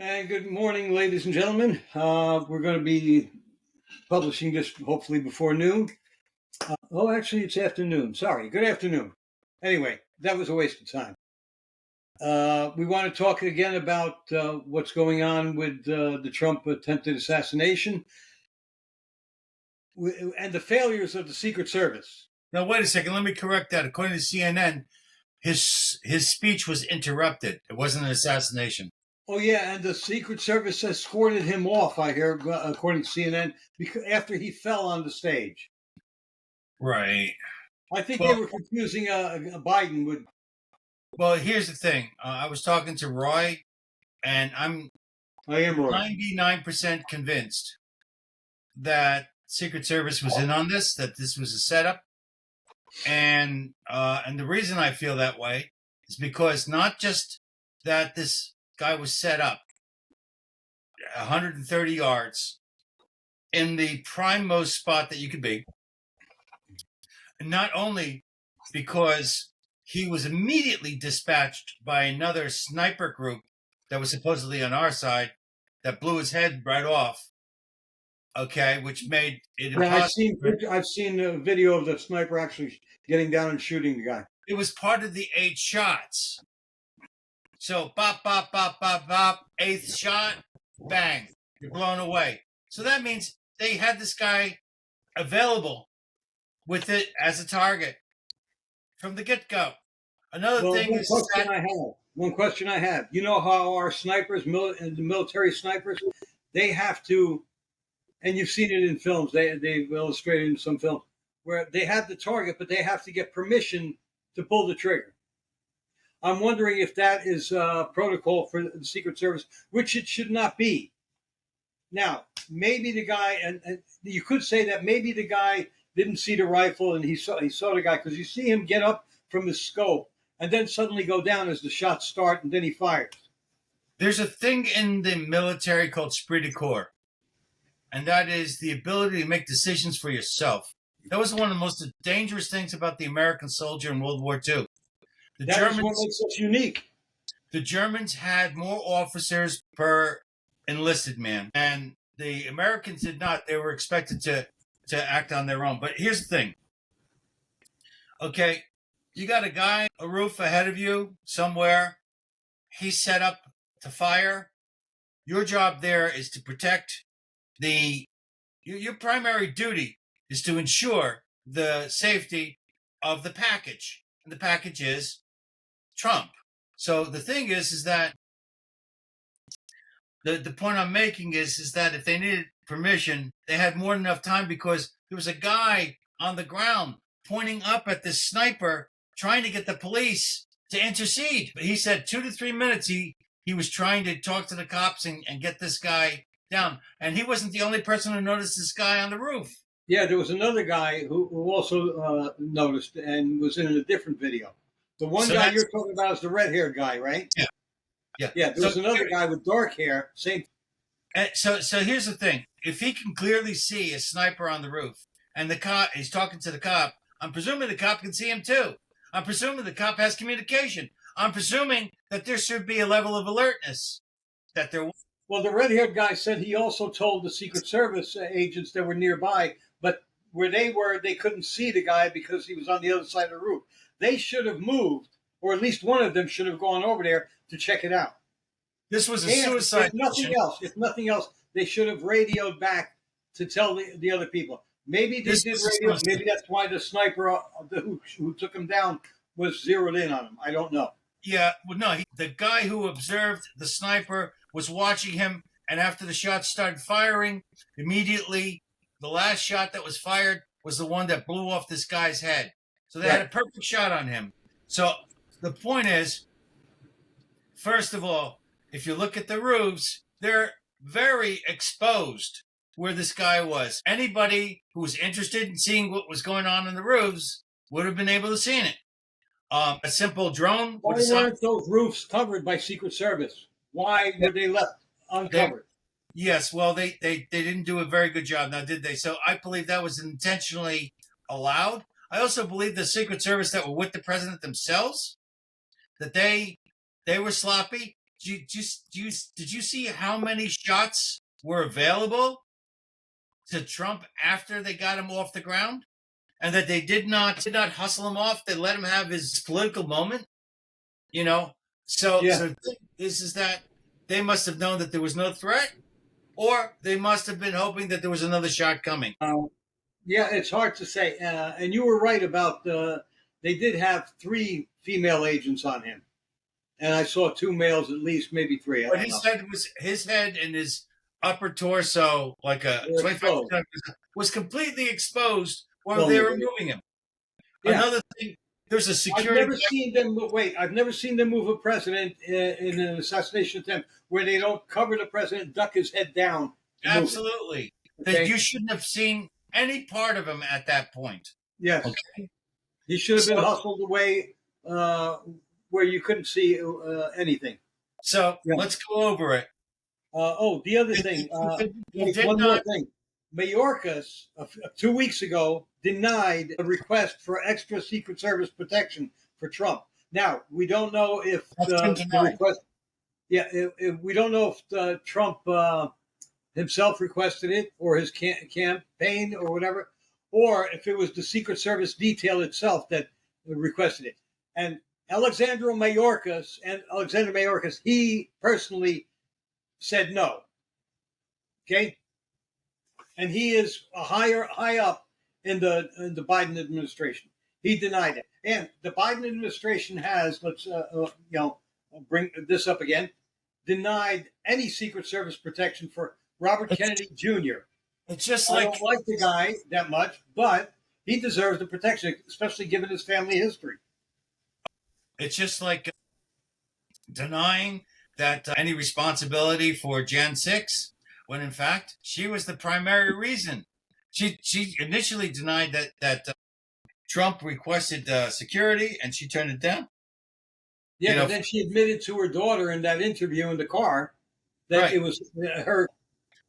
And good morning, ladies and gentlemen. We're going to be publishing this hopefully before noon. Actually, it's afternoon. Sorry. Good afternoon. Anyway, that was a waste of time. We want to talk again about what's going on with the Trump attempted assassination and the failures of the Secret Service. Now, wait a second. Let me correct that. According to CNN, his speech was interrupted. It wasn't an assassination. Oh, yeah, and the Secret Service escorted him off, I hear, according to CNN, because after he fell on the stage. Right. I think they were confusing Biden with. Well, here's the thing. I was talking to Roy, and I am Roy. 99% convinced that Secret Service was in on this, that this was a setup. And the reason I feel that way is because not just that this guy was set up 130 yards in the primemost spot that you could be, and not only because he was immediately dispatched by another sniper group that was supposedly on our side that blew his head right off. Okay, which made it impossible. I've seen a video of the sniper actually getting down and shooting the guy. It was part of the 8 shots. So, bop, bop, bop, bop, bop, 8th shot, bang, you're blown away. So that means they had this guy available with it as a target from the get-go. Another thing is one question I have. You know how our snipers, the military snipers, they have to, and you've seen it in films, they've illustrated in some films, where they have the target, but they have to get permission to pull the trigger. I'm wondering if that is protocol for the Secret Service, which it should not be. Now, maybe the guy, and you could say that maybe the guy didn't see the rifle and he saw the guy, because you see him get up from his scope and then suddenly go down as the shots start, and then he fires. There's a thing in the military called esprit de corps, and that is the ability to make decisions for yourself. That was one of the most dangerous things about the American soldier in World War II. That is what makes us unique. The Germans had more officers per enlisted man, and the Americans did not. They were expected to act on their own. But here's the thing. Okay, you got a guy, a roof ahead of you somewhere. He's set up to fire. Your job there is to protect your primary duty is to ensure the safety of the package. And the package is Trump. So the thing is that the point I'm making is that if they needed permission, they had more than enough time, because there was a guy on the ground pointing up at this sniper trying to get the police to intercede. But he said 2 to 3 minutes he was trying to talk to the cops and get this guy down. And he wasn't the only person who noticed this guy on the roof. Yeah, there was another guy who also noticed and was in a different video. The one guy you're talking about is the red-haired guy, right? Yeah. Yeah, there was another guy with dark hair. Same. So here's the thing. If he can clearly see a sniper on the roof and the cop, he's talking to the cop, I'm presuming the cop can see him too. I'm presuming the cop has communication. I'm presuming that there should be a level of alertness that there. Well, the red-haired guy said he also told the Secret Service agents that were nearby, but where they were, they couldn't see the guy because he was on the other side of the roof. They should have moved, or at least one of them should have gone over there to check it out. This was a suicide. If nothing else, they should have radioed back to tell the other people. Maybe they did radio. Maybe that's why the sniper who took him down was zeroed in on him. I don't know. Yeah, well, no, the guy who observed the sniper was watching him, and after the shots started firing, immediately the last shot that was fired was the one that blew off this guy's head. So they had a perfect shot on him. So the point is, first of all, if you look at the roofs, they're very exposed where this guy was. Anybody who was interested in seeing what was going on in the roofs would have been able to see it. A simple drone. Why weren't those roofs covered by Secret Service? Why were they left uncovered? Yes, well, they didn't do a very good job, now did they? So I believe that was intentionally allowed. I also believe the Secret Service that were with the president themselves, that they were sloppy. did you see how many shots were available to Trump after they got him off the ground, and that they did not hustle him off? They let him have his political moment. You know, Yeah. so the thing is that they must have known that there was no threat, or they must have been hoping that there was another shot coming. Yeah, it's hard to say. And you were right about they did have 3 female agents on him, and I saw 2 males, at least, maybe 3. I But don't know. his head and his upper torso, like a They're 25%, was completely exposed while Well, they were moving him. yeah, Another thing, there's a I've security. never seen them. Wait, I've never seen them move a president in an assassination attempt where they don't cover the president, duck his head down. Absolutely. Okay? That you shouldn't have seen any part of him at that point. Yes, Okay. he should have been So, hustled away where you couldn't see anything. so Yeah. let's go over it. The other thing. One more thing. Mayorkas 2 weeks ago denied a request for extra Secret Service protection for Trump. Now we don't know if the request. Yeah, we don't know if Trump himself requested it, or his campaign, or whatever, or if it was the Secret Service detail itself that requested it. And Alexander Mayorkas, he personally said no. Okay, and he is high up in the Biden administration. He denied it, and the Biden administration has, let's bring this up again, denied any Secret Service protection for Robert Kennedy Jr. It's just I don't like the guy that much, but he deserves the protection, especially given his family history. It's just like denying that any responsibility for Jan 6, when in fact she was the primary reason. She initially denied that Trump requested security, and she turned it down. Yeah, but then she admitted to her daughter in that interview in the car that it was her.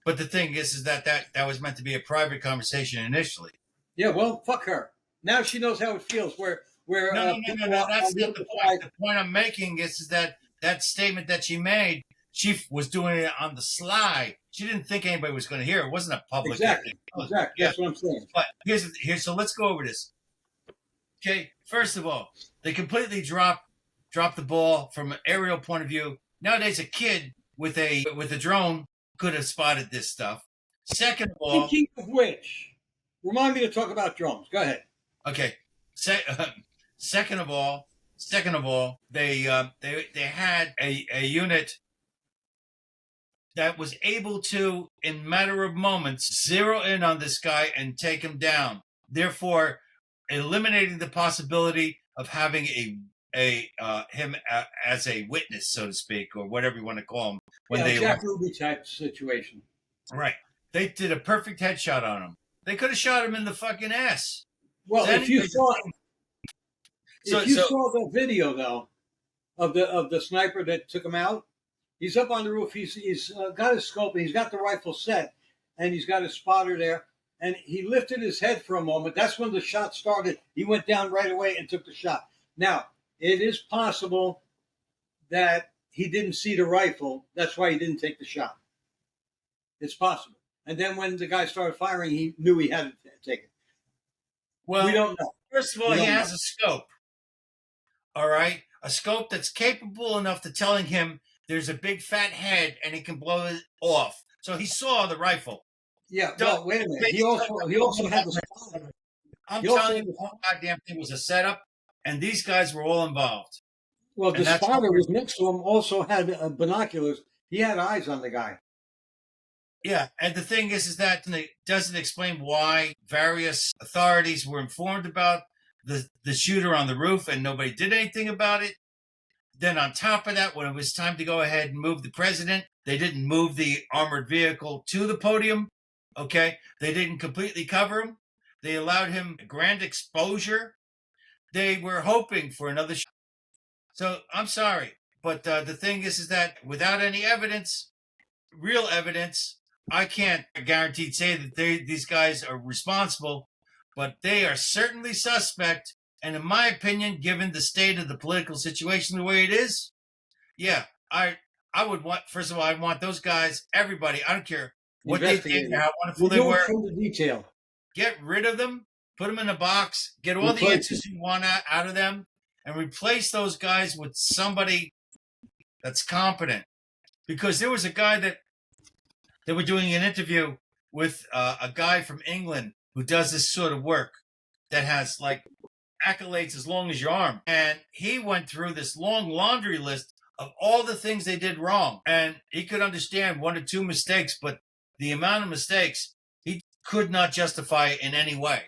But the thing is that was meant to be a private conversation initially. Yeah, well, fuck her. Now she knows how it feels. No. That's not the point. The point I'm making is that statement that she made, she was doing it on the sly. She didn't think anybody was going to hear. It wasn't a public Exactly. thing. Exactly. Yeah. That's what I'm saying. But here's so let's go over this. Okay, first of all, they completely dropped the ball from an aerial point of view. Nowadays, a kid with a drone could have spotted this stuff. Second of all, speaking of which, remind me to talk about drones. Go ahead. Okay. Second of all, they had a unit that was able to, in a matter of moments, zero in on this guy and take him down. Therefore, eliminating the possibility of having him as a witness, so to speak, or whatever you want to call him. When Jack Ruby type situation. Right. They did a perfect headshot on him. They could have shot him in the fucking ass. Well, if you saw the video though of the sniper that took him out, he's up on the roof. He's got his scope and he's got the rifle set, and he's got his spotter there. And he lifted his head for a moment. That's when the shot started. He went down right away and took the shot. Now, it is possible that he didn't see the rifle. That's why he didn't take the shot. It's possible. And then when the guy started firing, he knew he had to take it. Well, we don't know. First of all, he has a scope. All right? A scope that's capable enough to telling him there's a big fat head and he can blow it off. So he saw the rifle. Yeah, well, wait a minute. He also had the spotter. I'm telling you, the whole goddamn thing was a setup, and these guys were all involved. Well, the spotter was next to him, also had binoculars. He had eyes on the guy. Yeah, and the thing is that it doesn't explain why various authorities were informed about the shooter on the roof and nobody did anything about it. Then on top of that, when it was time to go ahead and move the president, they didn't move the armored vehicle to the podium. Okay, they didn't completely cover him. They allowed him grand exposure. They were hoping for another shot. So I'm sorry, but the thing is that without any evidence, real evidence, I can't guarantee say that these guys are responsible, but they are certainly suspect. And in my opinion, given the state of the political situation the way it is, yeah, I would want, first of all, I want those guys, everybody, I don't care what they did, Investigated. how wonderful they Remove were, from the detail. get rid of them, put them in a box, get all the Replace answers you want out of them, and replace those guys with somebody that's competent. Because there was a guy that they were doing an interview with a guy from England who does this sort of work that has like accolades as long as your arm. And he went through this long laundry list of all the things they did wrong. And he could understand one or two mistakes, but the amount of mistakes he could not justify in any way.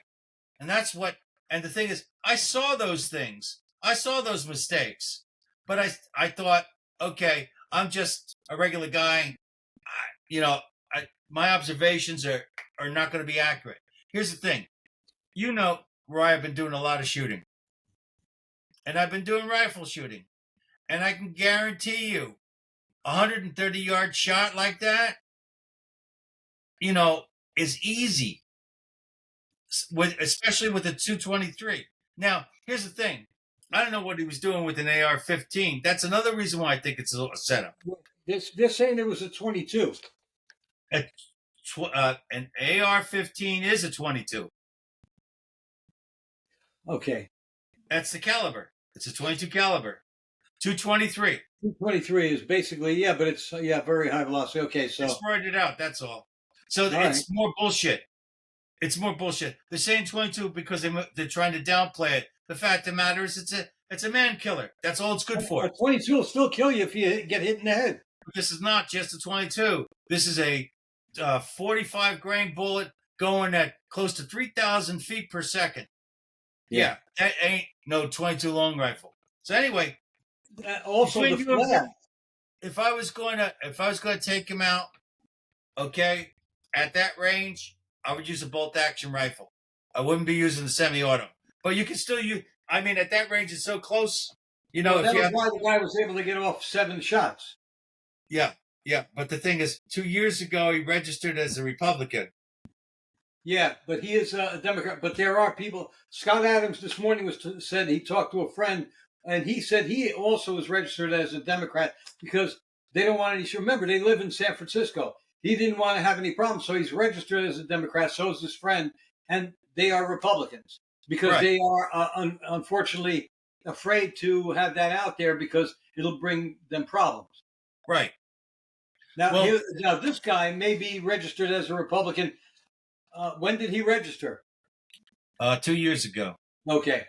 And that's what, and the thing is, I saw those things. I saw those mistakes. But I thought, okay, I'm just a regular guy. My observations are not going to be accurate. Here's the thing. You know where I've been doing a lot of shooting. And I've been doing rifle shooting. And I can guarantee you, a 130-yard shot like that, is easy, especially with a 223. Now, here's the thing. I don't know what he was doing with an AR-15. That's another reason why I think it's a setup. They're saying it was a 22. An AR-15 is a 22. Okay. That's the caliber. It's a 22 caliber. 223. 223 is basically, yeah, but it's, very high velocity. Okay, so. It's worded out, that's all. So it's more bullshit. It's more bullshit. They're saying 22 because they're trying to downplay it. The fact of the matter is it's a man killer. That's all it's good for. A 22 will still kill you if you get hit in the head. But this is not just a 22. This is a 45 grain bullet going at close to 3,000 feet per second. Yeah, that ain't no 22 long rifle. So anyway, also the flag. If I was going to take him out, okay, at that range, I would use a bolt action rifle. I wouldn't be using the semi-auto. But you can still use. I mean, at that range, it's so close. That was why the guy was able to get off 7 shots. Yeah. But the thing is, 2 years ago, he registered as a Republican. Yeah, but he is a Democrat. But there are people. Scott Adams this morning said he talked to a friend, and he said he also is registered as a Democrat because they don't want any. Remember, they live in San Francisco. He didn't want to have any problems, so he's registered as a Democrat. So is his friend, and they are Republicans because they are unfortunately afraid to have that out there because it'll bring them problems. Right. Now this guy may be registered as a Republican. When did he register? 2 years ago. Okay.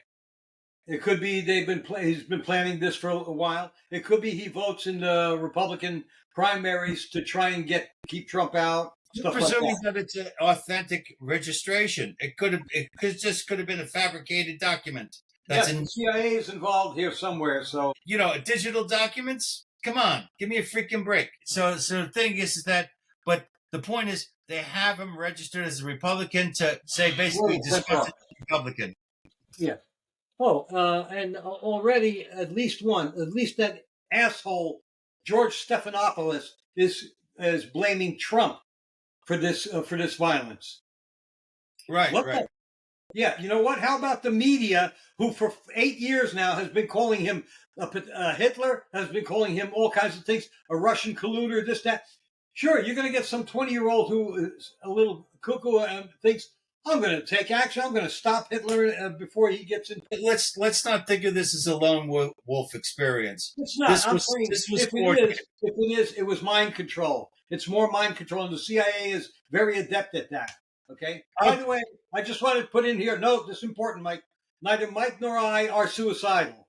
It could be he's been planning this for a while. It could be he votes in the Republican primaries to try and keep Trump out. Presuming that it's an authentic registration. It could have been a fabricated document. The CIA is involved here somewhere. So digital documents. Come on, give me a freaking break. So the thing is that, but the point is, they have him registered as a Republican to say basically Republican. Yeah. Oh, and already at least that asshole George Stephanopoulos is blaming Trump for this violence. Right. Yeah, you know what? How about the media, who for 8 years now has been calling him Hitler, has been calling him all kinds of things, a Russian colluder, this, that. Sure, you're going to get some 20-year-old who is a little cuckoo and thinks, I'm going to take action. I'm going to stop Hitler before he gets in. Let's not think of this as a lone wolf experience. It's not. If it is, it was mind control. It's more mind control, and the CIA is very adept at that. Okay. By the way, I just wanted to put in here. Note, this is important, Mike. Neither Mike nor I are suicidal.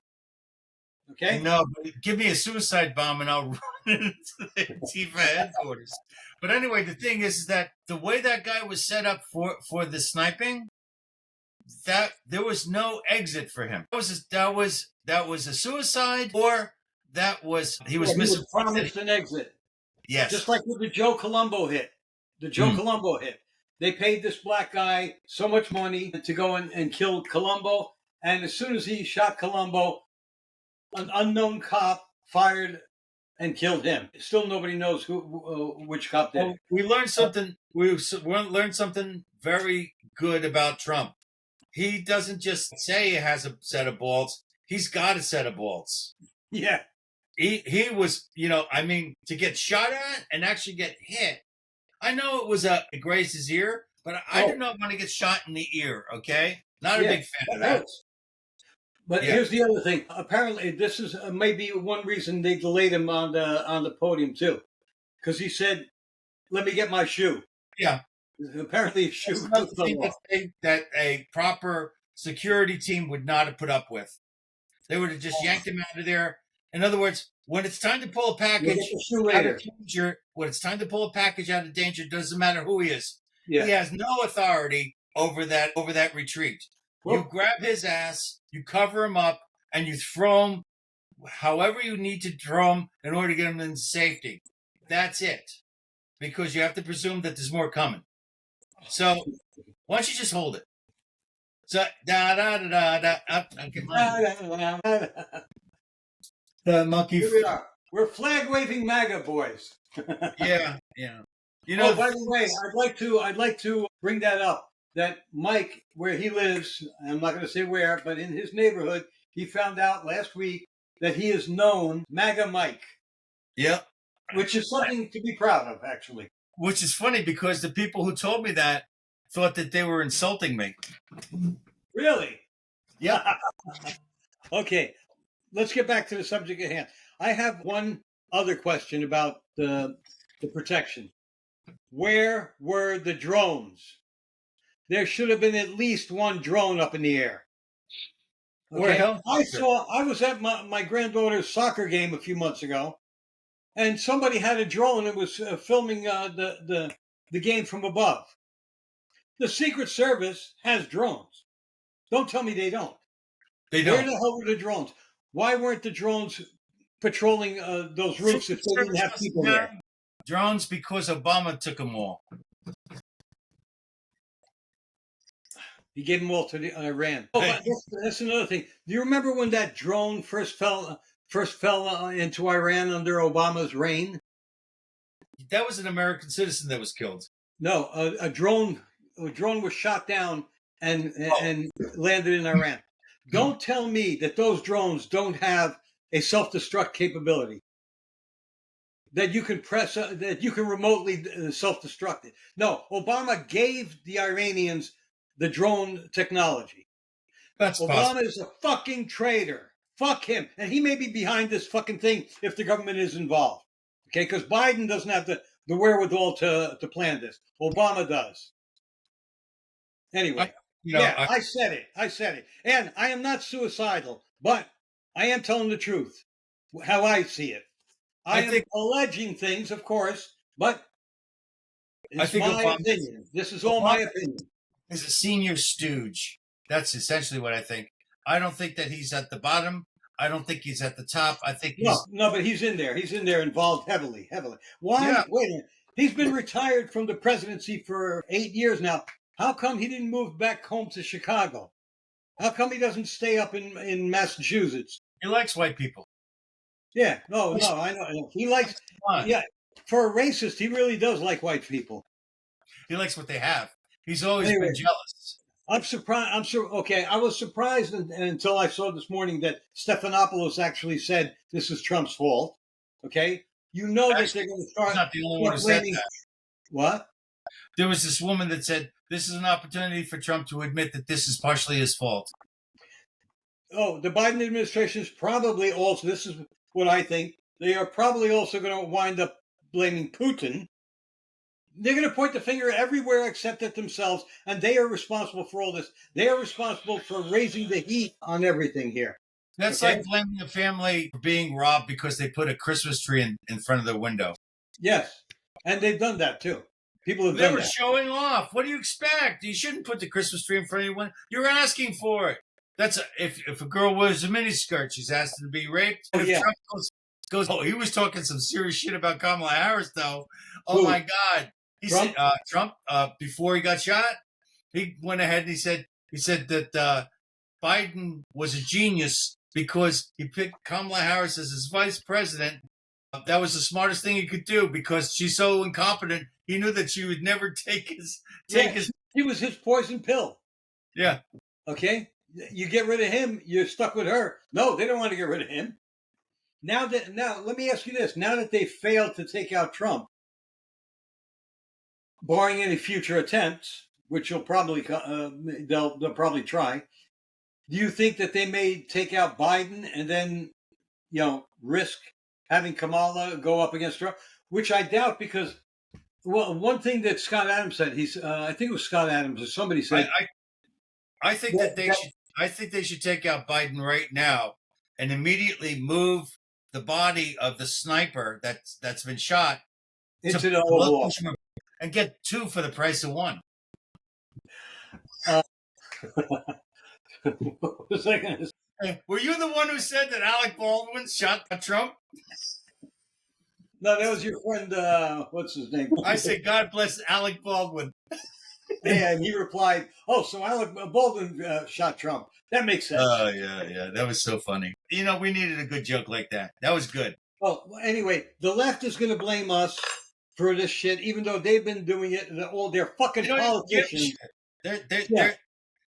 Okay. No, but give me a suicide bomb and I'll run into the Antifa headquarters. But anyway, the thing is that the way that guy was set up for the sniping, that there was no exit for him. That was a suicide, or he was promised an exit. Yes. Just like with the Joe Colombo hit. Colombo hit. They paid this black guy so much money to go and kill Colombo, and as soon as he shot Colombo, an unknown cop fired and killed him. Still, nobody knows which cop did it. We learned something. We learned something very good about Trump. He doesn't just say he has a set of balls. He's got a set of balls. Yeah. he was, I mean, to get shot at and actually get hit. I know it was it grazed his ear, but I do Oh, not want to get shot in the ear. Okay, not a yeah, big fan of that that. hurts. But Yeah, here's the other thing. Apparently, this is maybe one reason they delayed him on the podium too, because he said, "Let me get my shoe." yeah. Apparently, his That's shoe another fell thing off. that a proper security team would not have put up with. They would have just yanked him out of there. In other words, when it's time to pull a You'll get package the shoe out of later. danger, when it's time to pull a package out of danger, doesn't matter who he is. He Yeah. has no authority over that retreat. You Well, grab his ass, you cover him up, and you throw him however you need to throw him in order to get him in safety. That's it. Because you have to presume that there's more coming. So why don't you just hold it? So da da da da da. I'll get mine. The monkey. here we are. We're flag waving MAGA boys. Yeah, yeah. You Oh, know, by the way, I'd like to bring that up. That Mike, where he lives, I'm not going to say where, but in his neighborhood, he found out last week that he is known MAGA Mike, yeah. which is something to be proud of, actually. Which is funny because the people who told me that thought that they were insulting me. Really? Yep. Okay, let's get back to the subject at hand. I have one other question about the protection. Where were the drones? There should have been at least one drone up in the air. Or a Okay, helicopter. I was at my granddaughter's soccer game a few months ago, and somebody had a drone and was filming the game from above. The Secret Service has drones. Don't tell me they don't. They Where don't. the hell were the drones? Why weren't the drones patrolling those roofs if Secret they didn't Service have doesn't people there? have drones because Obama took them all. He gave them all to Iran. Oh, but that's another thing. Do you remember when that drone first fell into Iran under Obama's reign? That was an American citizen that was killed. No, a drone was shot down and Oh, and landed in Iran. Don't tell me that those drones don't have a self-destruct capability that you can press that you can remotely self-destruct it. No, Obama gave the Iranians the drone technology. that's possible. Obama is a fucking traitor. Fuck him. And he may be behind this fucking thing if the government is involved. Okay, because Biden doesn't have the wherewithal to plan this. Obama does. I, Anyway, you know, yeah, I said it. I said it. And I am not suicidal, but I am telling the truth, how I see it. I I am think alleging things, of course, but I it's think my Obama, opinion. This is all my Obama opinion. is a senior stooge. That's essentially what I think. I don't think that he's at the bottom. I don't think he's at the top. I think No, he's no, but he's in there. He's in there involved heavily, heavily. Why? yeah. Wait a minute. He's been retired from the presidency for 8 years now. How come he didn't move back home to Chicago? How come he doesn't stay up in Massachusetts? He likes white people. Yeah, no, no, I know. He likes, yeah, for a racist, he really does like white people. He likes what they have. He's always Anyway, been jealous. I'm surprised. I'm sure. Okay, I was surprised until I saw this morning that Stephanopoulos actually said this is Trump's fault. Okay, you know that they're Actually, going to he's not the only one who said blaming that. what? There was this woman that said this is an opportunity for Trump to admit that this is partially his fault. Oh, the Biden administration is probably also. This is what I think. They are probably also going to wind up blaming Putin. They're going to point the finger everywhere except at themselves, and they are responsible for all this. They are responsible for raising the heat on everything here. That's Okay? like blaming a family for being robbed because they put a Christmas tree in front of their window. Yes, and they've done that too. People have They done were that. showing off. What do you expect? You shouldn't put the Christmas tree in front of your window. You're asking for it. That's if a girl wears a miniskirt, she's asked to be raped. Oh, If yeah. Trump goes, oh, he was talking some serious shit about Kamala Harris, though. Oh Who? my God, he Trump? said Trump before he got shot, he went ahead and he said that Biden was a genius because he picked Kamala Harris as his vice president. That was the smartest thing he could do because she's so incompetent. He knew that she would never take his. He was his poison pill. Yeah. Okay, you get rid of him, you're stuck with her. No, they don't want to get rid of him. now let me ask you this: now that they failed to take out Trump, barring any future attempts, which will probably they'll probably try. Do you think that they may take out Biden and then risk having Kamala go up against Trump? Which I doubt, because one thing that Scott Adams said, I think it was Scott Adams or somebody said, I think that they should. I think they should take out Biden right now and immediately move the body of the sniper that's been shot into the Oval Office and get two for the price of one. What was I going to say? Were you the one who said that Alec Baldwin shot Trump? No, that was your friend. What's his name? I said, God bless Alec Baldwin. Yeah, and he replied, "Oh, so Alec Baldwin shot Trump. That makes sense." Oh, yeah. That was so funny. We needed a good joke like that. That was good. Well, anyway, the left is going to blame us for this shit, even though they've been doing it. All their fucking politicians. They're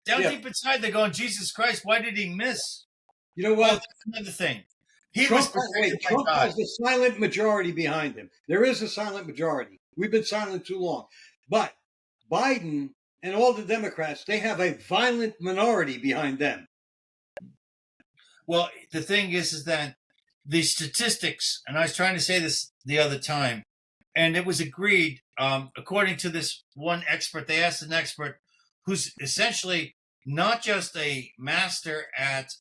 down deep inside. They're going, Jesus Christ, why did he miss? You know what? Well, that's another thing. Trump has a silent majority behind him. There is a silent majority. We've been silent too long. But Biden and all the Democrats, they have a violent minority behind them. Well, the thing is that the statistics, and I was trying to say this the other time, and it was agreed, according to this one expert, they asked an expert who's essentially not just a master at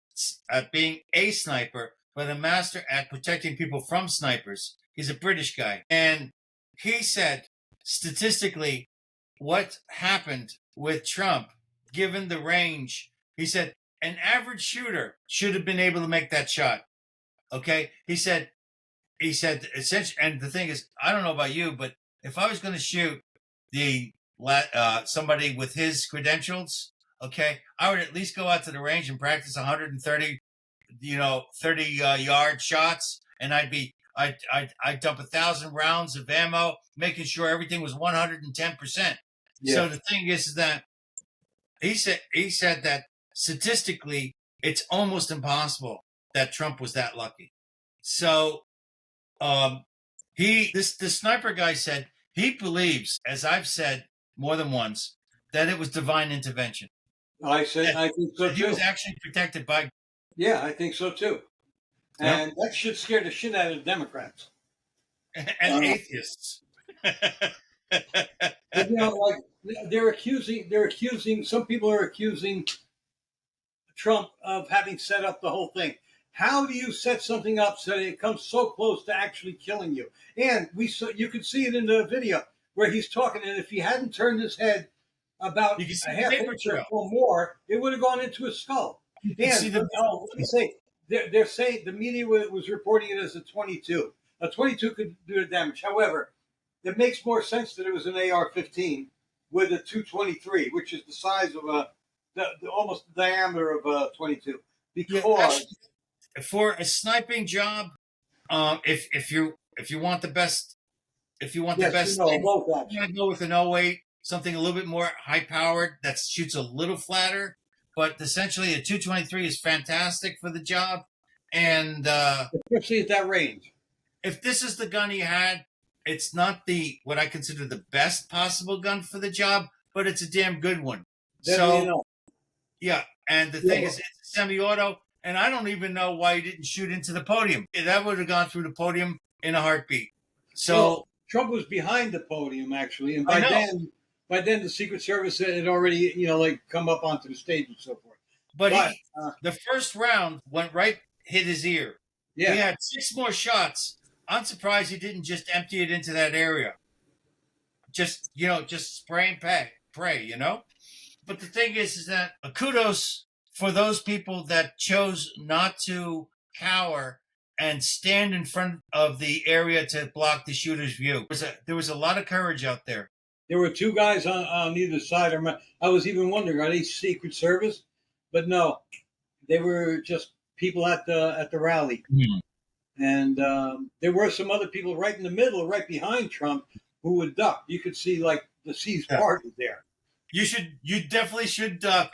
being a sniper, but a master at protecting people from snipers. He's a British guy. And he said, statistically, what happened with Trump, given the range, he said, an average shooter should have been able to make that shot. Okay? He said, essentially, and the thing is, I don't know about you, but if I was going to shoot somebody with his credentials, okay, I would at least go out to the range and practice 130 30-yard shots, and I'd dump 1,000 rounds of ammo, making sure everything was 110%. Yeah. So the thing is that he said that statistically it's almost impossible that Trump was that lucky. So the sniper guy said he believes, as I've said more than once, that it was divine intervention. I think so too. He was actually protected by. Yeah, I think so too. And that should scare the shit out of the Democrats and atheists. But, like they're accusing. Some people are accusing Trump of having set up the whole thing. How do you set something up so that it comes so close to actually killing you? And you could see it in the video where he's talking, and if he hadn't turned his head about a half inch or more, it would have gone into his skull. And let me say, they're saying the media was reporting it as a 22. A 22 could do the damage. However, it makes more sense that it was an AR-15 with a 223, which is the size of almost the diameter of a 22. Because for a sniping job, if you want the best, you want to go with an 08, something a little bit more high powered that shoots a little flatter. But essentially, a 223 is fantastic for the job, and especially at that range. If this is the gun he had, it's not what I consider the best possible gun for the job, but it's a damn good one. Yeah, and the thing is, it's semi-auto, and I don't even know why he didn't shoot into the podium. That would have gone through the podium in a heartbeat. So Trump was behind the podium actually, and by then the Secret Service had already come up onto the stage and so forth. But the first round hit his ear. Yeah, he had 6 more shots. I'm surprised he didn't just empty it into that area. Just spray and pray. But the thing is that kudos for those people that chose not to cower and stand in front of the area to block the shooter's view. There was a lot of courage out there. There were 2 guys on either side. I was even wondering, are they Secret Service? But no, they were just people at the rally. Mm. And there were some other people right in the middle, right behind Trump, who would duck. You could see the seas parted there. You definitely should duck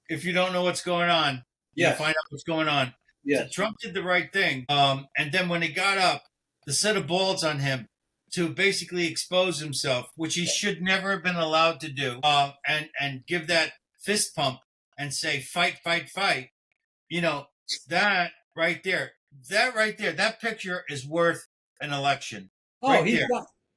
if you don't know what's going on. Yeah, find out what's going on. Yes. Trump did the right thing. And then when he got up, the set of balls on him to basically expose himself, which he should never have been allowed to do, and give that fist pump and say, fight, fight, fight. You know, that right there, that picture is worth an election. Oh, Right there.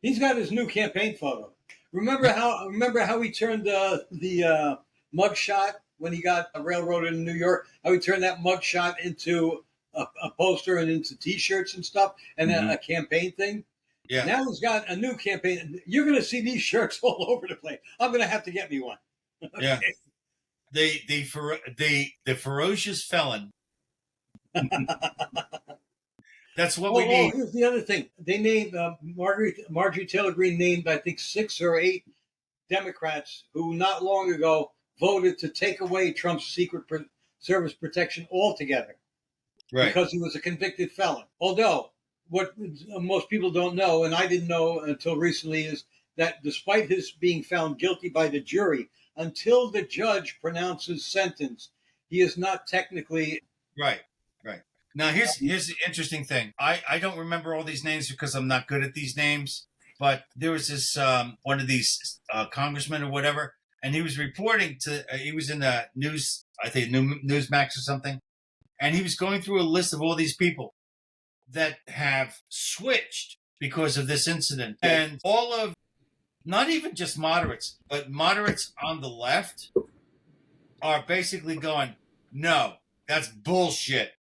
he's got his new campaign photo. Remember how he turned the mug shot when he got railroaded in New York? How he turned that mug shot into a poster and into T-shirts and stuff, and Mhm. a campaign thing. Yeah. Now he's got a new campaign. You're going to see these shirts all over the place. I'm going to have to get me one. Yeah. The ferocious felon. That's what we need. Here's the other thing. They named Marjorie Taylor Greene named, I think, 6 or 8 Democrats who not long ago voted to take away Trump's Secret Service protection altogether, Right. because he was a convicted felon. Although, what most people don't know, and I didn't know until recently, is that despite his being found guilty by the jury, until the judge pronounces sentence, he is not technically. Right. Right. Now here's the interesting thing. I don't remember all these names because I'm not good at these names. But there was this one of these congressmen or whatever, and he was reporting to. He was in the news, I think Newsmax or something, and he was going through a list of all these people that have switched because of this incident, and all of, not even just moderates, but moderates on the left are basically going, no, that's bullshit.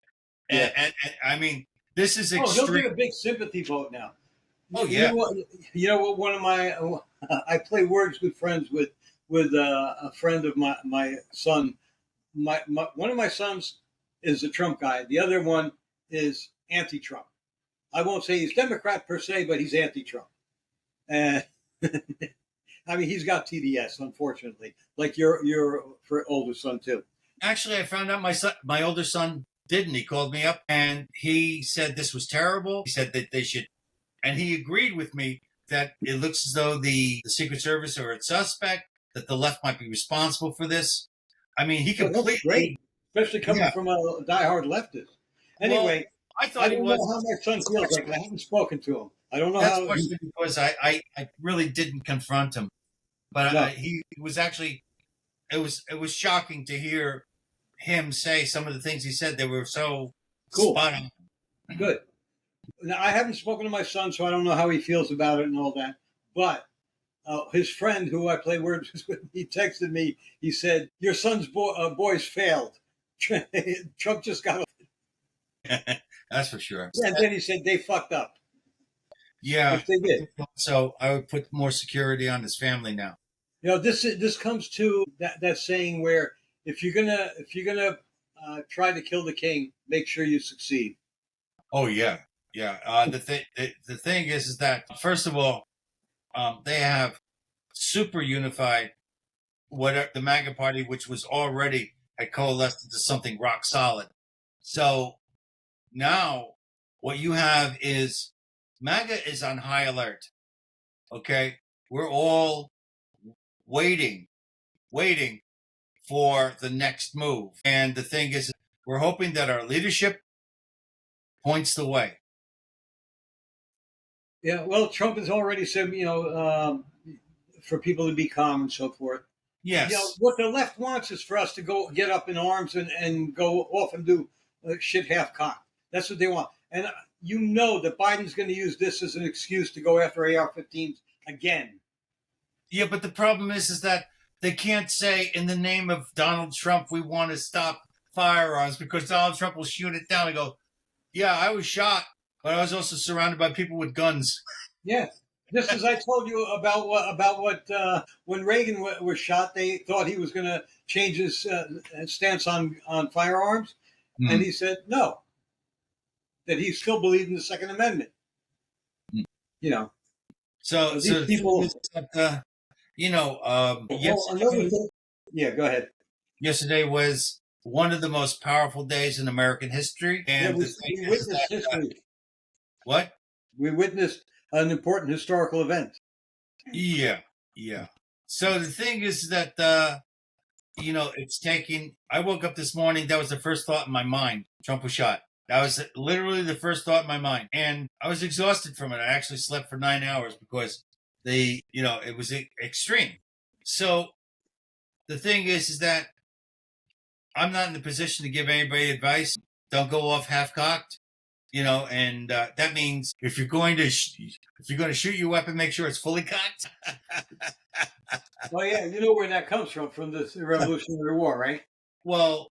Yeah. And I mean, this is He'll extreme. get a big sympathy vote now. Oh yeah. You know what? One of my I play words with friends with a friend of my son. My one of my sons is a Trump guy. The other one is anti-Trump. I won't say he's Democrat per se, but he's anti-Trump. And I mean, he's got TDS, unfortunately, like your older son too. Actually, I found out my older son didn't. He called me up and he said this was terrible. He said that they should, and he agreed with me that it looks as though the Secret Service are a suspect, that the left might be responsible for this. I mean, he completely, that's great, especially coming from a diehard leftist. Anyway, well, I thought I don't he was. know how my son feels like. I haven't spoken to him. I don't know That's how. partially because I really didn't confront him, but No. he was actually. It was shocking to hear him say some of the things he said. They were so Cool. spot on. Good. Now, I haven't spoken to my son, so I don't know how he feels about it and all that. But his friend, who I play words with, he texted me. He said, "Your son's boys failed. Trump just got." That's for sure. And then he said they fucked up. Yeah, which they did. So I would put more security on his family now. You know, this comes to that saying where if you're gonna try to kill the king, make sure you succeed. Oh yeah, yeah. The thing is that first of all, they have super unified whatever the MAGA party, which was already had coalesced into something rock solid. So now what you have is MAGA is on high alert. Okay, we're all waiting for the next move. And the thing is, we're hoping that our leadership points the way. Yeah, well, Trump has already said, for people to be calm and so forth. Yes. You know, what the left wants is for us to go get up in arms and go off and do shit half cocked. That's what they want. And you know that Biden's going to use this as an excuse to go after AR-15s again. Yeah, but the problem is that they can't say in the name of Donald Trump we want to stop firearms, because Donald Trump will shoot it down and go, yeah, I was shot, but I was also surrounded by people with guns. Yeah. Just as I told you about what when Reagan was shot, they thought he was going to change his stance on firearms, and he said no, that he still believed in the Second Amendment. You know, so these people. Yesterday, yeah, go ahead. Yesterday was one of the most powerful days in American history, and we witnessed history. What? We witnessed an important historical event. Yeah. So the thing is that it's taking. I woke up this morning. That was the first thought in my mind. Trump was shot. That was literally the first thought in my mind, and I was exhausted from it. I actually slept for 9 hours because it was extreme. So the thing is that I'm not in the position to give anybody advice. Don't go off half cocked. And that means if you're going to shoot your weapon, make sure it's fully cocked. Well, yeah, you know where that comes from the Revolutionary War, right? Well,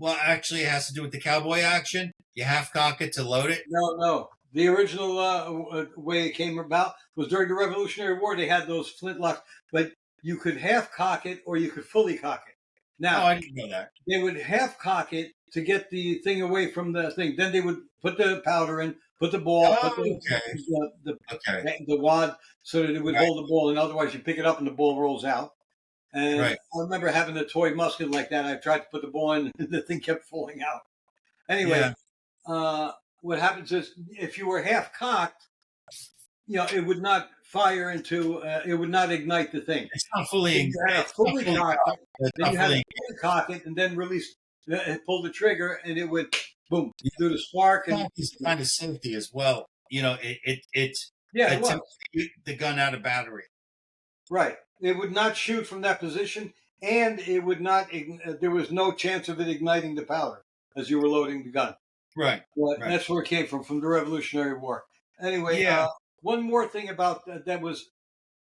actually, it has to do with the cowboy action. You half cock it to load it. No. The original way it came about was during the Revolutionary War. They had those flintlocks, but you could half cock it or you could fully cock it. Now, I didn't know that. They would half cock it to get the thing away from the thing. Then they would put the powder in, put the ball, put the wad so that it would hold the ball, and otherwise you pick it up and the ball rolls out. And I remember having a toy musket like that. I tried to put the ball in, and the thing kept falling out. Anyway, what happens is if you were half cocked, it would not fire into, it would not ignite the thing. It's not fully fully cocked. Then you had to cock it and then release, pull the trigger, and it would boom do the spark. And it's kind of safety as well. It takes the gun out of battery. Right. It would not shoot from that position, and it would not. There was no chance of it igniting the powder as you were loading the gun. Right. But that's where it came from the Revolutionary War. Anyway, one more thing about that was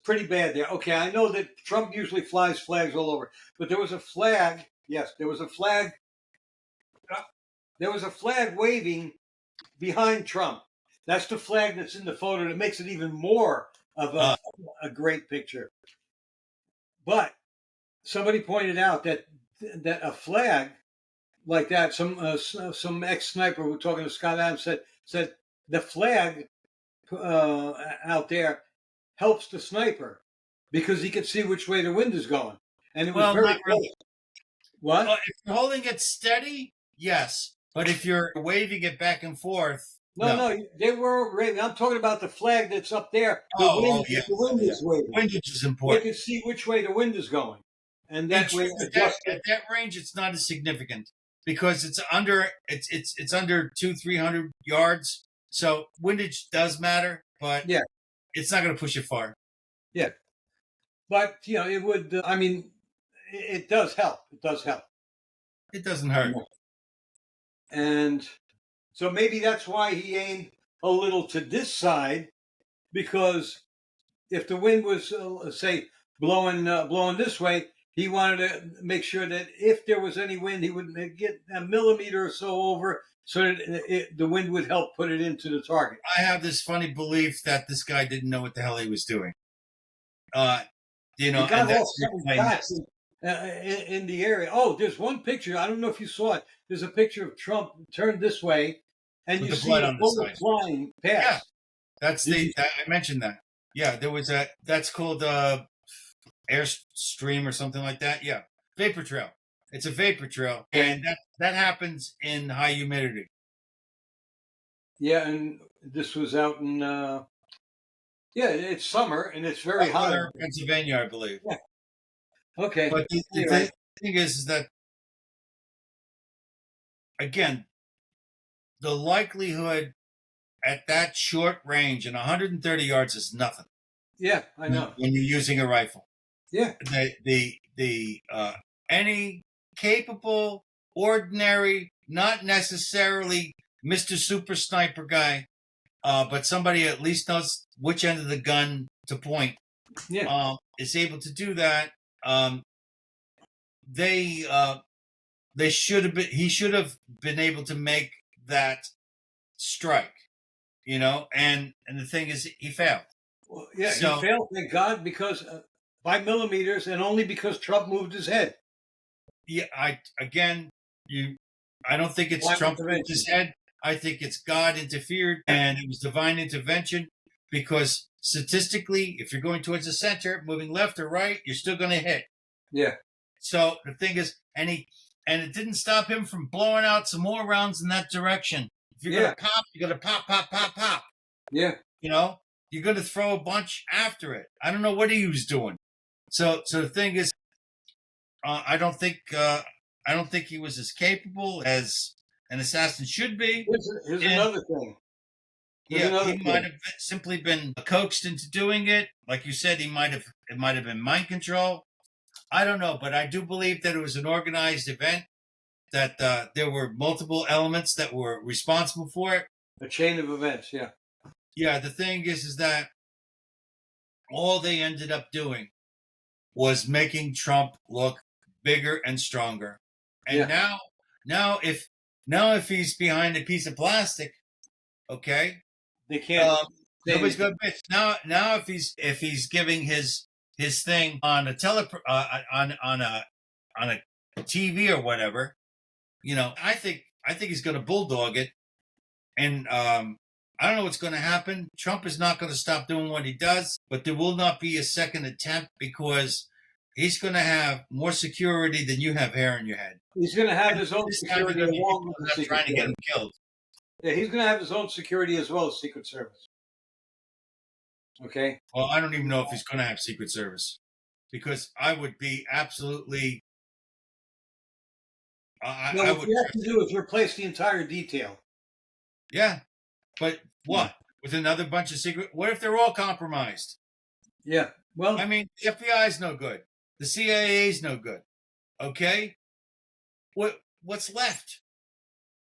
pretty bad there. Okay, I know that Trump usually flies flags all over, but there was a flag. Yes, there was a flag. There was a flag waving behind Trump. That's the flag that's in the photo that makes it even more of a great picture. But somebody pointed out that a flag like that, some ex-sniper who was talking to Scott Adams said the flag out there helps the sniper because he can see which way the wind is going. And it was very close. What? If you're holding it steady, yes. But if you're waving it back and forth, no, they were waving. I'm talking about the flag that's up there. The wind is waving. Windage is important. They can see which way the wind is going, and that way. At that range, it's not as significant because it's under 200-300 yards. So windage does matter, but it's not going to push it far. Yeah, but it would. It does help. It does help. It doesn't hurt. And so maybe that's why he aimed a little to this side, because if the wind was, say, blowing this way, he wanted to make sure that if there was any wind, he would get a millimeter or so over so that the wind would help put it into the target. I have this funny belief that this guy didn't know what the hell he was doing. He got all shots in the area. Oh, there's one picture. I don't know if you saw it. There's a picture of Trump turned this way, and you see a bullet flying past. Yeah, I mentioned that. Yeah, there was that's called airstream or something like that. Yeah, vapor trail. It's a vapor trail, and that happens in high humidity. Yeah, and this was out in it's summer and it's very hot. Pennsylvania, I believe. Yeah. Okay. But the thing is that, again, the likelihood at that short range and 130 yards is nothing. Yeah, I know. When you're using a rifle. Yeah. The any capable, ordinary, not necessarily Mr. Super Sniper guy, but somebody at least knows which end of the gun to point. Yeah. Is able to do that. They should have been. He should have been able to make that strike, And the thing is, he failed. Well, yeah, he failed. Thank God, because by millimeters, and only because Trump moved his head. Yeah, I don't think it's Trump moved his head. I think it's God interfered, and it was divine intervention. Because statistically, if you're going towards the center, moving left or right, you're still going to hit. Yeah. So the thing is, and it didn't stop him from blowing out some more rounds in that direction. If you're going to pop, you're going to pop, pop, pop, pop. Yeah. You're going to throw a bunch after it. I don't know what he was doing. So the thing is, I don't think he was as capable as an assassin should be. Here's And another thing. Here's yeah, another he might thing. have simply been coaxed into doing it. Like you said, it might have been mind control. I don't know, but I do believe that it was an organized event. That there were multiple elements that were responsible for it. A chain of events, yeah. Yeah, the thing is that all they ended up doing was making Trump look bigger and stronger. And Yeah. now if he's behind a piece of plastic, okay, They can't say nobody's anything. gonna bitch. Now if he's giving his thing on a on a TV or whatever, I think he's gonna bulldog it. And I don't know what's going to happen. Trump is not going to stop doing what he does, but there will not be a second attempt because he's going to have more security than you have hair in your head. He's going to have And his own this time, security along with I'm the not Secret trying to get Service. him killed. Yeah, he's going to have his own security as well as Secret Service. Okay? Well, I don't even know if he's going to have Secret Service because I would be absolutely. No, I what would. you have to do is replace the entire detail. Yeah, but what with another bunch of secret? What if they're all compromised? Yeah. Well, I mean, the FBI is no good. The CIA is no good. Okay, what's left?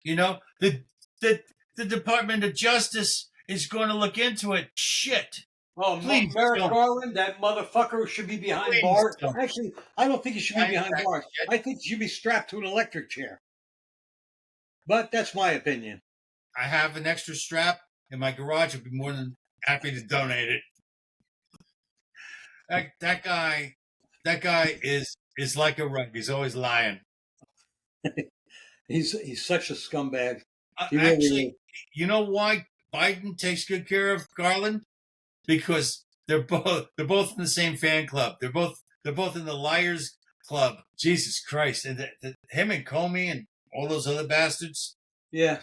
The the Department of Justice is going to look into it. Shit. Please Merrick don't. Garland, that motherfucker should be behind Please bars. don't. Actually, I don't think he should be behind That bars. shit. I think he should be strapped to an electric chair. But that's my opinion. I have an extra strap in my garage. I'd be more than happy to donate it. That guy is like a rug. He's always lying. He's such a scumbag. He really Actually, is. you know why Biden takes good care of Garland? Because they're both in the same fan club. They're both in the Liars Club. Jesus Christ! And him and Comey and all those other bastards. Yeah.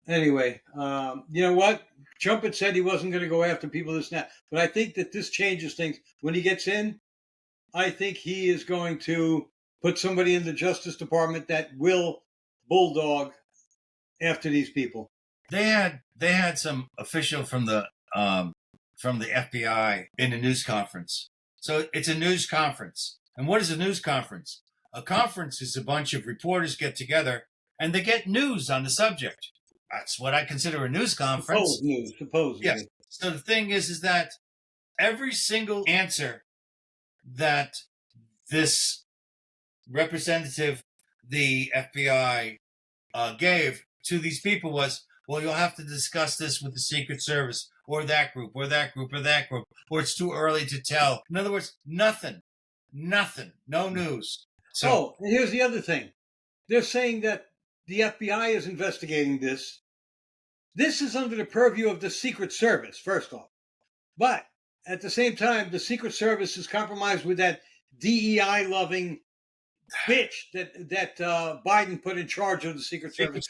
Anyway, you know what? Trump had said he wasn't going to go after people this and that, but I think that this changes things. When he gets in, I think he is going to put somebody in the Justice Department that will bulldog after these people. They had some official from the FBI in a news conference. So it's a news conference. And what is a news conference? A conference is a bunch of reporters get together and they get news on the subject. That's what I consider a news conference. Supposedly. Yes. So the thing is that every single answer that this representative, the FBI, gave to these people was, well, you'll have to discuss this with the Secret Service or that group or that group or that group, or it's too early to tell. In other words, nothing, no news. So, and here's the other thing. They're saying that the FBI is investigating this. This is under the purview of the Secret Service, first off. But at the same time, the Secret Service is compromised with that DEI-loving bitch that Biden put in charge of the Secret Service.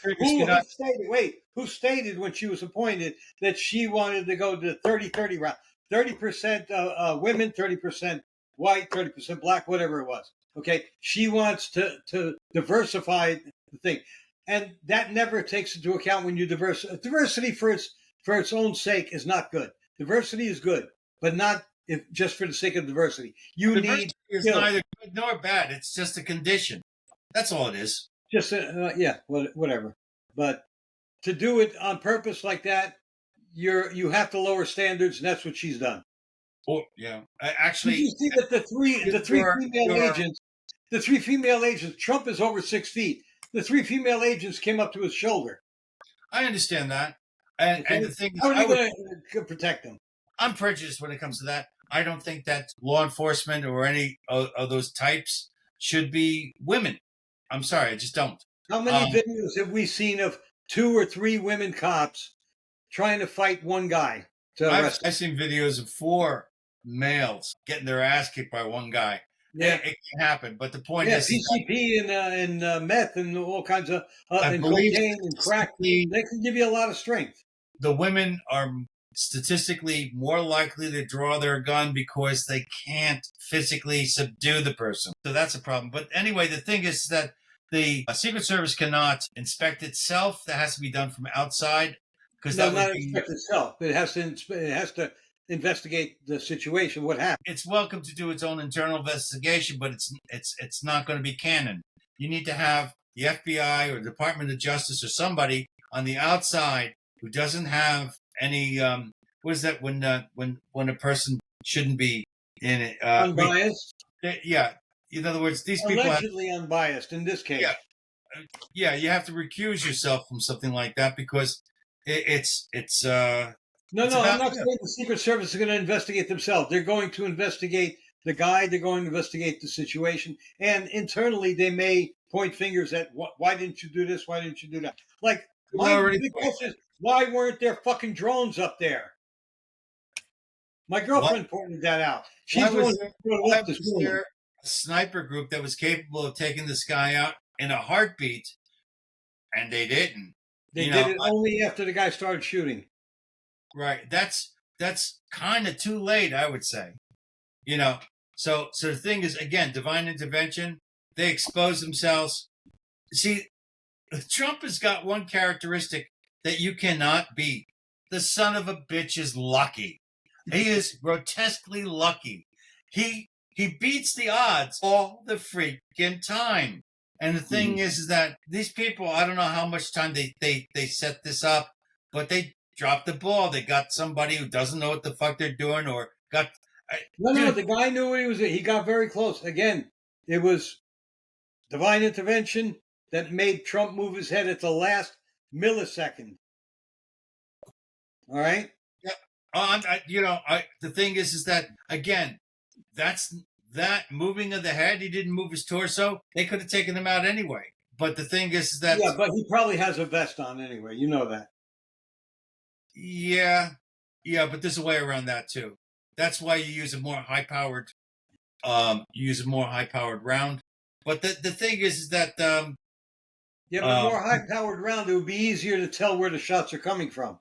Who stated when she was appointed that she wanted to go to the 30-30 route. 30% women, 30% white, 30% black, whatever it was. Okay, she wants to diversify the thing, and that never takes into account when you diversity for its own sake is not good. Diversity is good, but not just for the sake of diversity. Diversity is neither good nor bad. It's just a condition. That's all it is. Just whatever. But to do it on purpose like that, you have to lower standards, and that's what she's done. Oh yeah, actually, did you see that the three female agents? Trump is over 6 feet. The 3 female agents came up to his shoulder. I understand that, and the thing is, how are you going to protect them? I'm prejudiced when it comes to that. I don't think that law enforcement or any of those types should be women. I'm sorry, I just don't. How many videos have we seen of 2 or 3 women cops trying to fight one guy to arrest him? I've seen videos of 4 males getting their ass kicked by one guy. Yeah, it can happen. But the point is, PCP and meth and all kinds of and cocaine and crack. They can give you a lot of strength. The women are statistically more likely to draw their gun because they can't physically subdue the person. So that's a problem. But anyway, the thing is that the Secret Service cannot inspect itself. That has to be done from outside because No, that would not be. inspect itself. It has to investigate the situation. What happened? It's welcome to do its own internal investigation, but it's not going to be canon. You need to have the FBI or Department of Justice or somebody on the outside who doesn't have any. What is that when a person shouldn't be in it? Unbiased. Yeah. In other words, these people Allegedly unbiased in this case. Yeah, you have to recuse yourself from something like that because it's No, it's no, I'm about not you. saying the Secret Service is going to investigate themselves. They're going to investigate the guy. They're going to investigate the situation, and internally they may point fingers at why didn't you do this? Why didn't you do that? Like my big question is, why weren't there fucking drones up there? My girlfriend pointed that out. She's the one who left this morning. There a sniper group that was capable of taking this guy out in a heartbeat, and they didn't. They did it only after the guy started shooting. Right. That's kind of too late, I would say. So the thing is, again, divine intervention. They expose themselves. See, Trump has got one characteristic that you cannot beat. The son of a bitch is lucky. He is grotesquely lucky. He beats the odds all the freaking time. And the thing is that these people, I don't know how much time they set this up, but they dropped the ball. They got somebody who doesn't know what the fuck they're doing or got. No, the guy knew what he was. He got very close. Again, it was divine intervention that made Trump move his head at the last millisecond. All right. Yeah. The thing is that again, that moving of the head. He didn't move his torso. They could have taken him out anyway. But the thing is that but he probably has a vest on anyway. You know that. Yeah, but there's a way around that too. That's why you use a more high-powered, round. But the thing is that but more high-powered round, it would be easier to tell where the shots are coming from.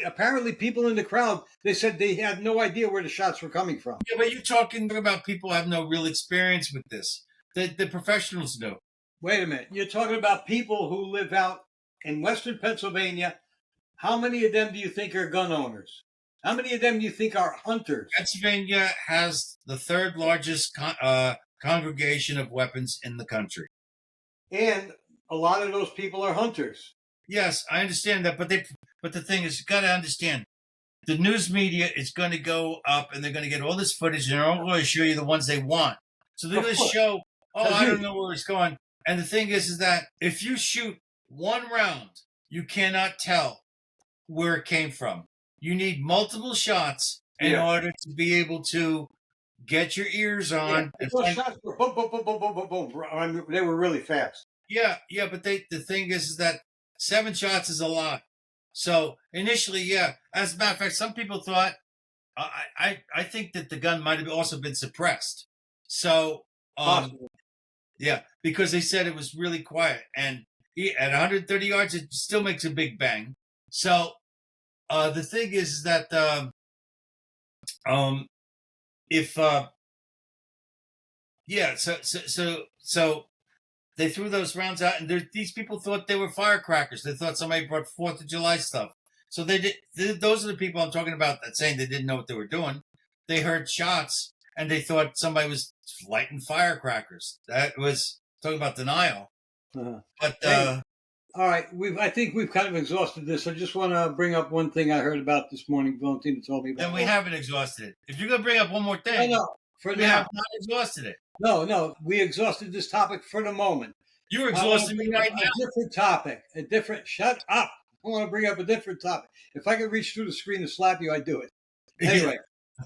Apparently people in the crowd, they said they had no idea where the shots were coming from. Yeah, but you're talking about people who have no real experience with this. The professionals do. Wait a minute. You're talking about people who live out in Western Pennsylvania. How many of them do you think are gun owners? How many of them do you think are hunters? Pennsylvania has the third largest congregation of weapons in the country. And a lot of those people are hunters. Yes, I understand that, but the thing is, you got to understand, the news media is going to go up, and they're going to get all this footage, and they're all going to show you the ones they want. So they're going to show, I don't know where it's going. And the thing is that if you shoot one round, you cannot tell where it came from. You need multiple shots in order to be able to get your ears on. Those shots were boom, boom, boom, boom, boom, boom, boom. I mean, they were really fast. Yeah, but the thing is that 7 shots is a lot. So initially, as a matter of fact, some people thought, I think that the gun might have also been suppressed. So, because they said it was really quiet, and at 130 yards, it still makes a big bang. So, the thing is that so they threw those rounds out, and these people thought they were firecrackers. They thought somebody brought 4th of July stuff. So they did. Those are the people I'm talking about that saying they didn't know what they were doing. They heard shots, and they thought somebody was lighting firecrackers. That was talking about denial. But all right, I think we've kind of exhausted this. I just want to bring up one thing I heard about this morning. Valentina told me about. And we haven't exhausted it. If you're going to bring up one more thing, we have not exhausted it. No, we exhausted this topic for the moment. You're exhausting me right now. A different topic. Shut up. I want to bring up a different topic. If I could reach through the screen to slap you, I'd do it. Anyway,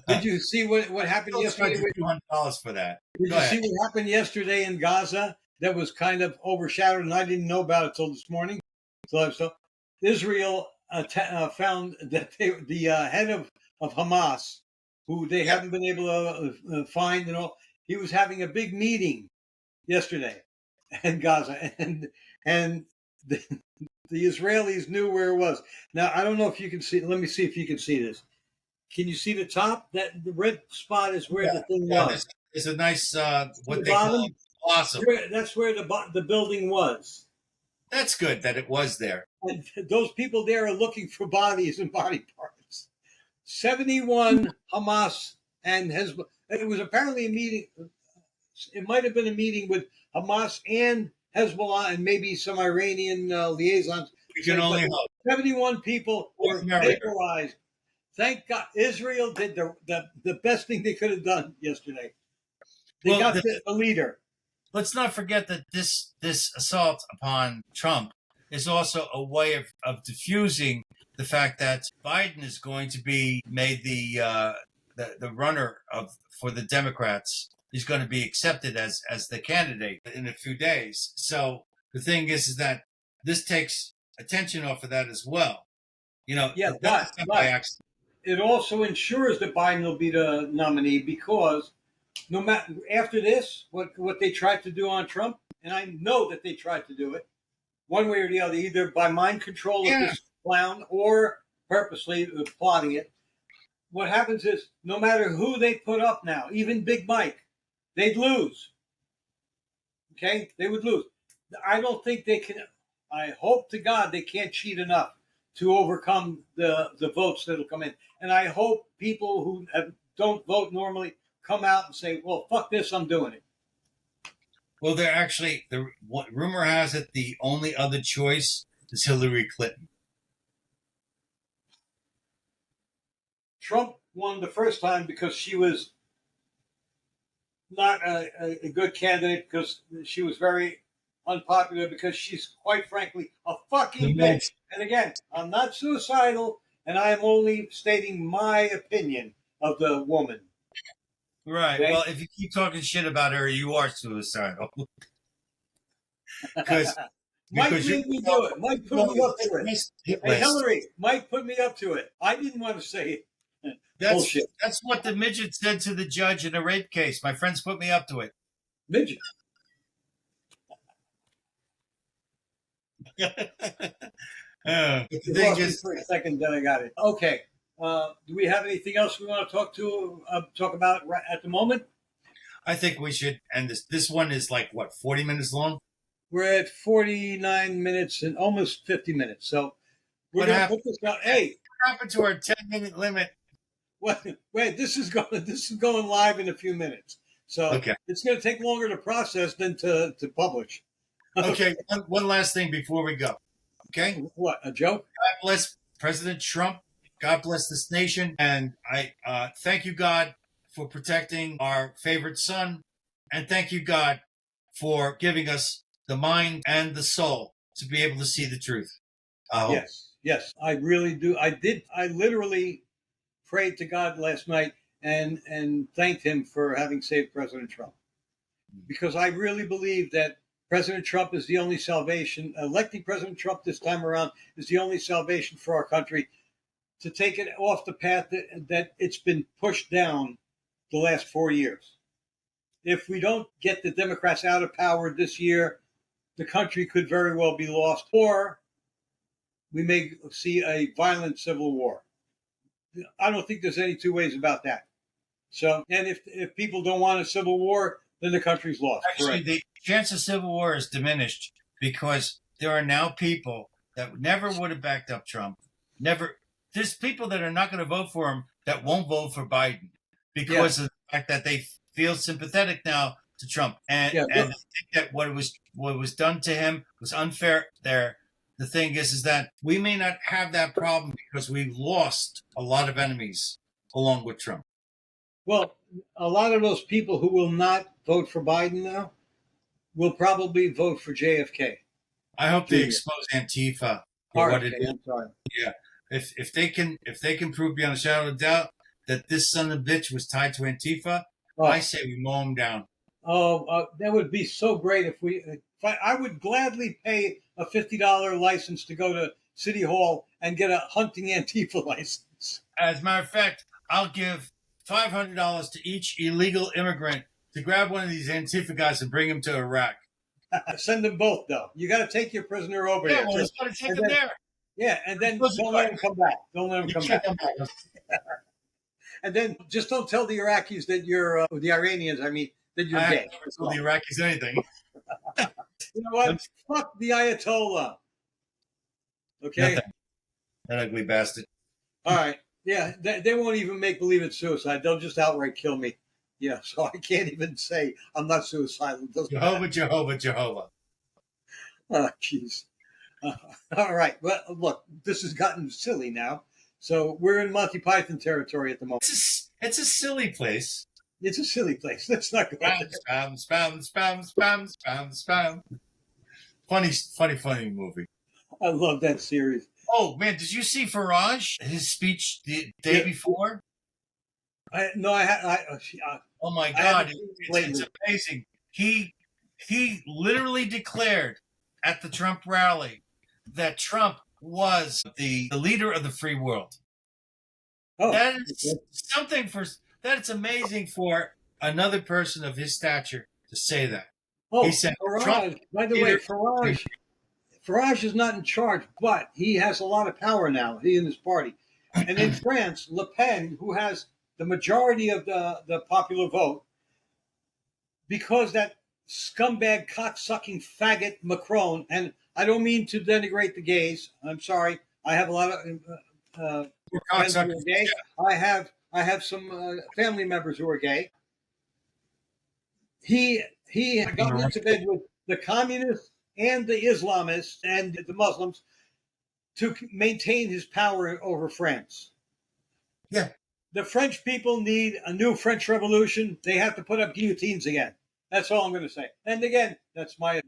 did you see what happened yesterday? $200 for that. Did you see what happened yesterday in Gaza that was kind of overshadowed, and I didn't know about it till this morning? So Israel found that the head of Hamas, who they haven't been able to find, he was having a big meeting yesterday in Gaza, and The Israelis knew where it was. Now I don't know if you can see. Let me see if you can see this. Can you see the top? That the red spot is where the thing Yeah, was. there's a nice See what the they call bottom? a blossom. That's where the building was. That's good that it was there. And those people there are looking for bodies and body parts. 71 Hamas and Hezbollah. It was apparently a meeting. It might have been a meeting with Hamas and Hezbollah and maybe some Iranian liaisons. We can only hope. 71 people were vaporized. Thank God. Israel did the best thing they could have done yesterday. They got the leader. Let's not forget that this assault upon Trump is also a way of diffusing the fact that Biden is going to be made the runner for the Democrats. He's going to be accepted as the candidate in a few days. So the thing is that this takes attention off of that as well. You know, Yeah, that's not by accident. It also ensures that Biden will be the nominee because no matter after this, what they tried to do on Trump, and I know that they tried to do it one way or the other, either by mind control of this clown or purposely plotting it. What happens is no matter who they put up now, even Big Mike, they'd lose. Okay, they would lose. I don't think they can. I hope to God they can't cheat enough to overcome the votes that'll come in. And I hope people who don't vote normally come out and say, well, fuck this, I'm doing it. Well, they're actually, rumor has it the only other choice is Hillary Clinton. Trump won the first time because she was not a good candidate because she was very unpopular because she's quite frankly a fucking bitch. And again, I'm not suicidal, and I am only stating my opinion of the woman. Right. Okay? Well, if you keep talking shit about her, you are suicidal. Mike made me do it. Mike put me up to it. Hey, Hillary, Mike put me up to it. I didn't want to say it. Bullshit. That's what the midget said to the judge in a rape case. My friends put me up to it. Midget. The thing is, for a second, then I got it. Okay. Do we have anything else we want to talk about at the moment? I think we should end this. This one is like what, 40 minutes long? We're at 49 minutes and almost 50 minutes. So we're going to put this out. Hey, what happened to our 10-minute limit? Wait, this is going live in a few minutes. So It's going to take longer to process than to publish. Okay, one last thing before we go. Okay? What, a joke? God bless President Trump. God bless this nation. And I thank you, God, for protecting our favorite son. And thank you, God, for giving us the mind and the soul to be able to see the truth. Yes, I really do. I literally prayed to God last night and thanked him for having saved President Trump. Because I really believe that President Trump is the only salvation. Electing President Trump this time around is the only salvation for our country to take it off the path that it's been pushed down the last 4 years. If we don't get the Democrats out of power this year, the country could very well be lost, or we may see a violent civil war. I don't think there's any two ways about that. So, and if people don't want a civil war, then the country's lost. Actually, the chance of civil war is diminished because there are now people that never would have backed up Trump. There's people that are not going to vote for him that won't vote for Biden because of the fact that they feel sympathetic now to Trump and I think that what was done to him was unfair. The thing is that we may not have that problem because we've lost a lot of enemies along with Trump. Well, a lot of those people who will not vote for Biden now will probably vote for JFK. I hope they expose Antifa for what it is. Yeah, if they can prove beyond a shadow of doubt that this son of a bitch was tied to Antifa, I say we mow him down. That would be so great if I would gladly pay a $50 license to go to City Hall and get a hunting Antifa license. As a matter of fact, I'll give $500 to each illegal immigrant to grab one of these Antifa guys and bring him to Iraq. Send them both, though. You got to take your prisoner over Yeah, there. well, So, he's got to take and him then, there. yeah, and then Close the don't door. let him come back. Don't let him You come can't back. come back. And then just don't tell the Iraqis that you're the Iranians. I mean that you're I have gay. never told the Iraqis anything. You know what? Fuck the Ayatollah. Okay. Nothing. That ugly bastard. All right. Yeah, they won't even make believe it's suicide. They'll just outright kill me. Yeah, so I can't even say I'm not suicidal. It doesn't matter. Jehovah, Jehovah, Jehovah. Oh, jeez. Uh, all right. Well, look, this has gotten silly now. So we're in Monty Python territory at the moment. It's a silly place. It's a silly place. Let's not go there. Spam, spam, spam, spam, spam, spam, spam. Funny movie. I love that series. Oh man, did you see Farage? His speech the day before. Oh my God, it's amazing. He literally declared at the Trump rally that Trump was the leader of the free world. Oh, That is something that's amazing for another person of his stature to say that. oh, He said, Farage. Trump, By the way, Farage is not in charge, but he has a lot of power now. He and his party, and in France, Le Pen, who has the majority of the popular vote, because that scumbag, cocksucking faggot Macron, and I don't mean to denigrate the gays. I'm sorry. I have a lot of friends who are gay. Yeah. I have some family members who are gay. He got into bed with the communists and the Islamists and the Muslims to maintain his power over France. Yeah. The French people need a new French Revolution. They have to put up guillotines again. That's all I'm going to say. And again, that's my.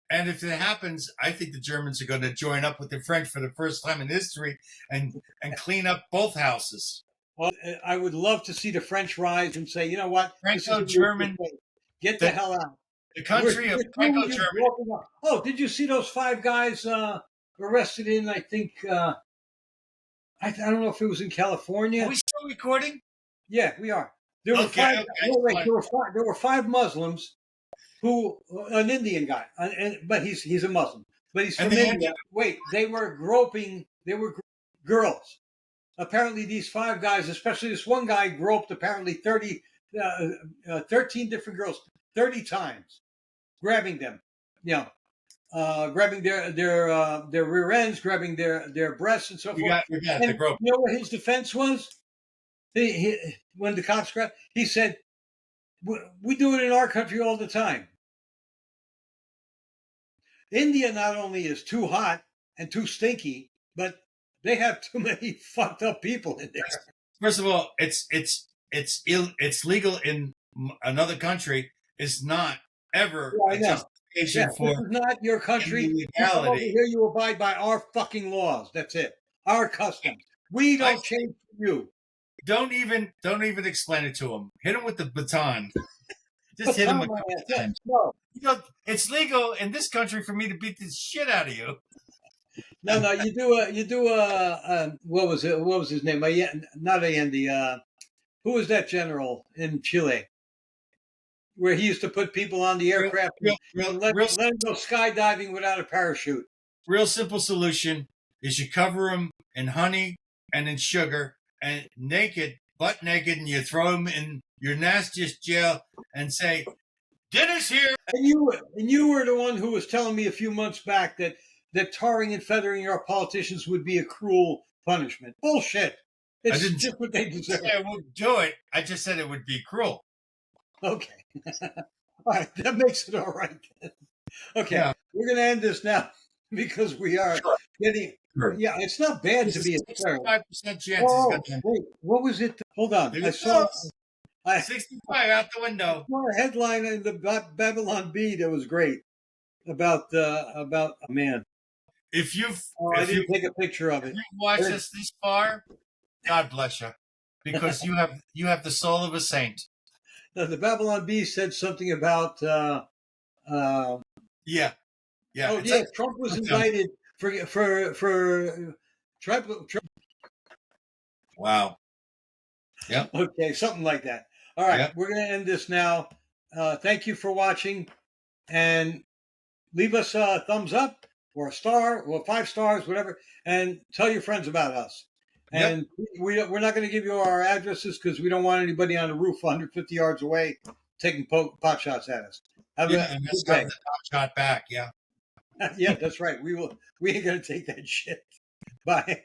And if it happens, I think the Germans are going to join up with the French for the first time in history and clean up both houses. Well, I would love to see the French rise and say, you know what? Franco-German. Get the hell out. The country of Franco-Germany. Oh, did you see those 5 guys arrested in, I think, I don't know if it was in California. Are we still recording? Yeah, we are. There were there were 5 Muslims who, an Indian guy, but he's a Muslim, but he's from India. Wait, they were groping. They were girls. Apparently, these 5 guys, especially this one guy, groped apparently 13 different girls 30 times, grabbing them. Grabbing their rear ends, grabbing their breasts and so forth. You know what his defense was? When the cops grabbed, he said, "We do it in our country all the time." India not only is too hot and too stinky, but they have too many fucked up people in there. First of all, it's legal in another country. It's not ever a justification for this is not your country. illegality. Over here, you abide by our fucking laws. That's it. Our customs. We don't change for you. Don't even explain it to him. Hit him with the baton. Just hit him with the baton. No. You know, it's legal in this country for me to beat the shit out of you. No, you do a what was it? What was his name? Not Allende. Who was that general in Chile? Where he used to put people on the aircraft and let them go skydiving without a parachute. Real simple solution is you cover them in honey and in sugar and butt naked, and you throw them in your nastiest jail and say, "Dinner's here." And you were the one who was telling me a few months back that tarring and feathering our politicians would be a cruel punishment. Bullshit. It's just what they deserve. I won't do it. I just said it would be cruel. Okay. All right. That makes it all right. Okay. Yeah. We're going to end this now because we are getting. Sure. Yeah, it's not bad to be a 65% chance. Wait, what was it? Hold on. I saw 65 out the window. I saw a headline in the Babylon Bee that was great about a man. I didn't take a picture of it. If you watch us this far, God bless you, because you have the soul of a saint. Now, the Babylon Bee said something about. Yeah. Oh yeah, Trump was indicted for Trump. Wow. Yeah. Okay, something like that. All right, We're going to end this now. Thank you for watching, and leave us a thumbs up or a star or 5 stars, whatever, and tell your friends about us. Yep. And we're not going to give you our addresses because we don't want anybody on the roof 150 yards away taking pot shots at us. Have Yeah, a and good that's day. having the top shot back. Yeah. Yeah, that's right. We ain't going to take that shit. Bye.